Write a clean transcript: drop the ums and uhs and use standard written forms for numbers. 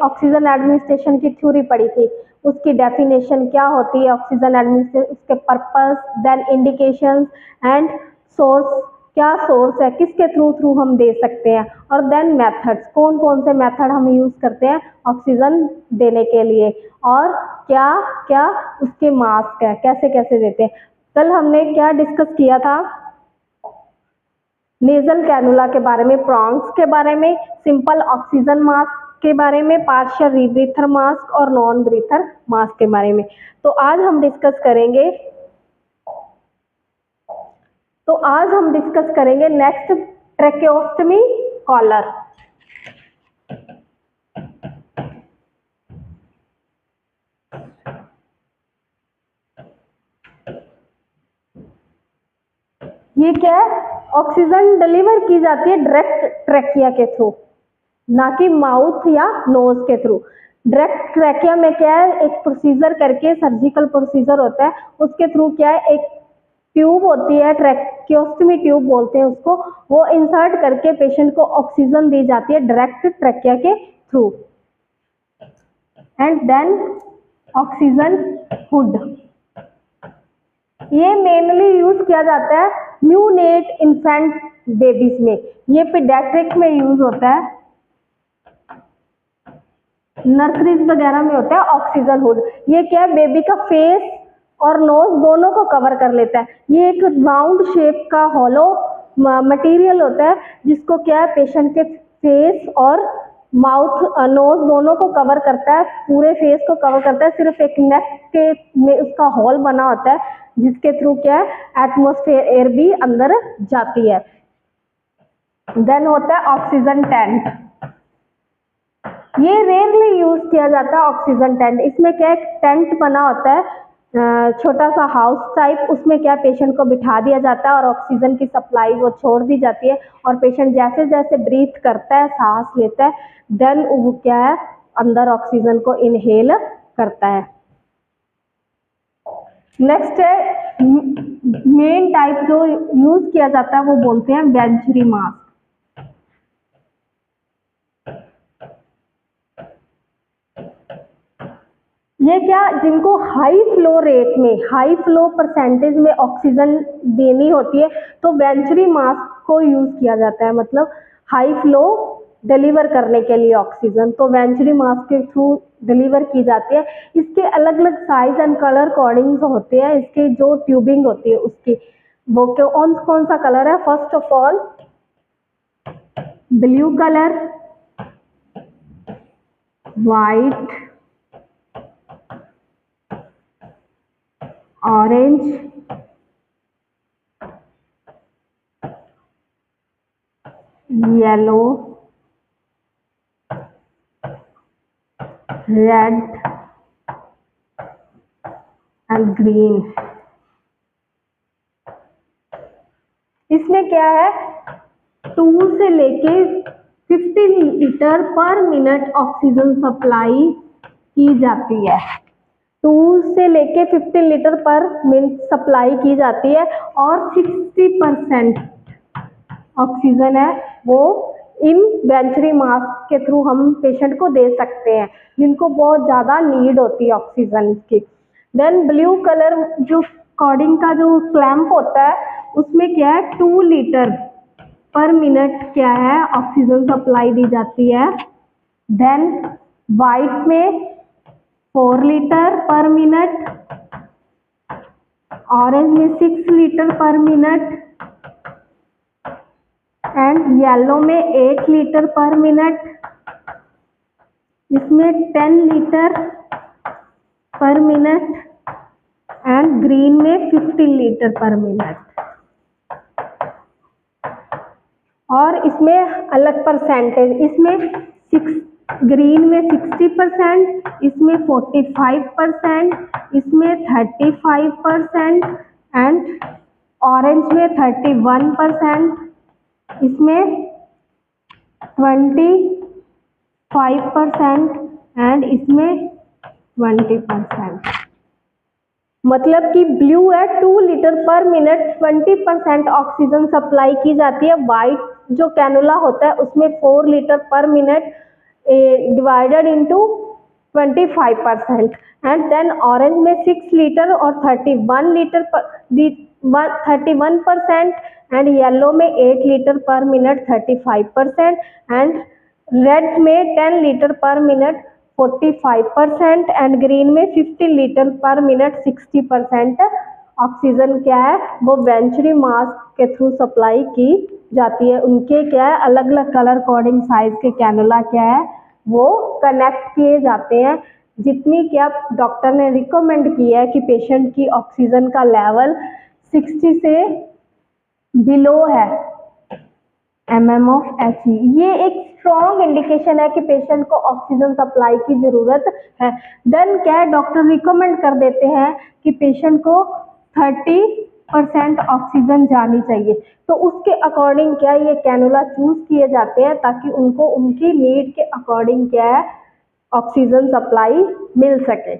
Oxygen administration की theory पढ़ी थी, उसकी डेफिनेशन क्या होती है ऑक्सीजन एडमिनिस्ट्रेशन, उसके purpose, then indications and source, क्या सोर्स है, किसके थ्रू हम दे सकते हैं, और देन मेथड्स, कौन कौन से मेथड हम यूज करते हैं ऑक्सीजन देने के लिए, और क्या क्या उसके मास्क है, कैसे कैसे देते हैं। कल हमने क्या डिस्कस किया था, नेजल कैनुला के बारे में, प्रॉन्ग्स के बारे में, सिंपल ऑक्सीजन मास्क के बारे में, पार्शियल रीब्रीथर मास्क और नॉन ब्रीथर मास्क के बारे में। तो आज हम डिस्कस करेंगे नेक्स्ट ट्रैकेओस्टमी कॉलर। ये क्या है, ऑक्सीजन डिलीवर की जाती है डायरेक्ट ट्रैकिया के थ्रू, ना कि माउथ या नोज के थ्रू। डायरेक्ट ट्रैकिया में क्या है, एक प्रोसीजर करके सर्जिकल प्रोसीजर होता है, उसके थ्रू क्या है, एक ट्यूब होती है, ट्रैकेओस्टमी ट्यूब बोलते हैं उसको, वो इंसर्ट करके पेशेंट को ऑक्सीजन दी जाती है डायरेक्ट ट्रैकिया के through. And then oxygen hood, ये मेनली यूज किया जाता है न्यूनेट इन्फेंट बेबीज में, ये पीडियाट्रिक में यूज होता है, नर्सरीज वगैरह में होता है ऑक्सीजन हुड। ये क्या है, बेबी का फेस और नोज दोनों को कवर कर लेता है। ये एक राउंड शेप का हॉलो मटेरियल होता है, जिसको क्या है, पेशेंट के फेस और माउथ नोज दोनों को कवर करता है, पूरे फेस को कवर करता है, सिर्फ एक नेक के में उसका हॉल बना होता है, जिसके थ्रू क्या है, एटमॉस्फेयर एयर भी अंदर जाती है। देन होता है ऑक्सीजन टेंट, ये रेयरली यूज किया जाता है ऑक्सीजन टेंट। इसमें क्या है, टेंट बना होता है, छोटा सा हाउस टाइप, उसमें क्या पेशेंट को बिठा दिया जाता है और ऑक्सीजन की सप्लाई वो छोड़ दी जाती है, और पेशेंट जैसे जैसे ब्रीथ करता है, सांस लेता है, देन वो क्या है, अंदर ऑक्सीजन को इनहेल करता है। नेक्स्ट है मेन टाइप जो यूज किया जाता है, वो बोलते हैं वेंचुरी मास्क। ये क्या, जिनको हाई फ्लो रेट में, हाई फ्लो परसेंटेज में ऑक्सीजन देनी होती है, तो वेंचुरी मास्क को यूज किया जाता है, मतलब हाई फ्लो डिलीवर करने के लिए ऑक्सीजन, तो वेंचुरी मास्क के थ्रू डिलीवर की जाती है। इसके अलग अलग साइज एंड कलर कोडिंग्स होते हैं, इसके जो ट्यूबिंग होती है उसकी, वो कौन सा कलर है, first of all blue colour, white, orange, yellow, red and green. इसमें क्या है, 2 से लेके 15 लीटर पर मिनट ऑक्सीजन सप्लाई की जाती है, 2 से लेके 15 लीटर पर मिनट सप्लाई की जाती है, और 60% ऑक्सीजन है वो इन वेंचुरी मास्क के थ्रू हम पेशेंट को दे सकते हैं, जिनको बहुत ज़्यादा नीड होती है ऑक्सीजन की। देन ब्लू कलर जो कॉर्डिंग का जो क्लैंप होता है, उसमें क्या है, 2 लीटर पर मिनट क्या है ऑक्सीजन सप्लाई दी जाती है। देन वाइट में 4 लीटर पर मिनट, ऑरेंज में 6 लीटर पर मिनट, एंड येलो में 8 लीटर पर मिनट, इसमें 10 लीटर पर मिनट, एंड ग्रीन में 15 लीटर पर मिनट। और इसमें अलग परसेंटेज, इसमें ग्रीन में 60%, इसमें 45%, इसमें 35% एंड ऑरेंज में 31%, इसमें 25% एंड इसमें 20%। मतलब कि ब्लू है 2 लीटर पर मिनट, 20% ऑक्सीजन सप्लाई की जाती है। वाइट जो कैनुला होता है उसमें 4 लीटर पर minute, divided into 25%, and then orange में 6 लीटर और 31 लीटर पर 31%, and yellow में 8 लीटर पर मिनट 35%, and red में 10 लीटर पर मिनट 45%, and green में 15 लीटर पर मिनट 60% ऑक्सीजन क्या है वो वेंचुरी मास्क के थ्रू सप्लाई की जाती है। उनके क्या है अलग अलग कलर कोडिंग साइज के कैनुला क्या है वो कनेक्ट किए जाते हैं। जितनी क्या डॉक्टर ने रिकमेंड किया है कि पेशेंट की ऑक्सीजन का लेवल 60 से बिलो है mmHg, ये एक स्ट्रॉन्ग इंडिकेशन है कि पेशेंट को ऑक्सीजन सप्लाई की जरूरत है। देन क्या है डॉक्टर रिकमेंड कर देते हैं कि पेशेंट को 30% ऑक्सीजन जानी चाहिए, तो उसके अकॉर्डिंग क्या ये कैनुला चूज किए जाते हैं ताकि उनको उनकी नीड के अकॉर्डिंग क्या है ऑक्सीजन सप्लाई मिल सके।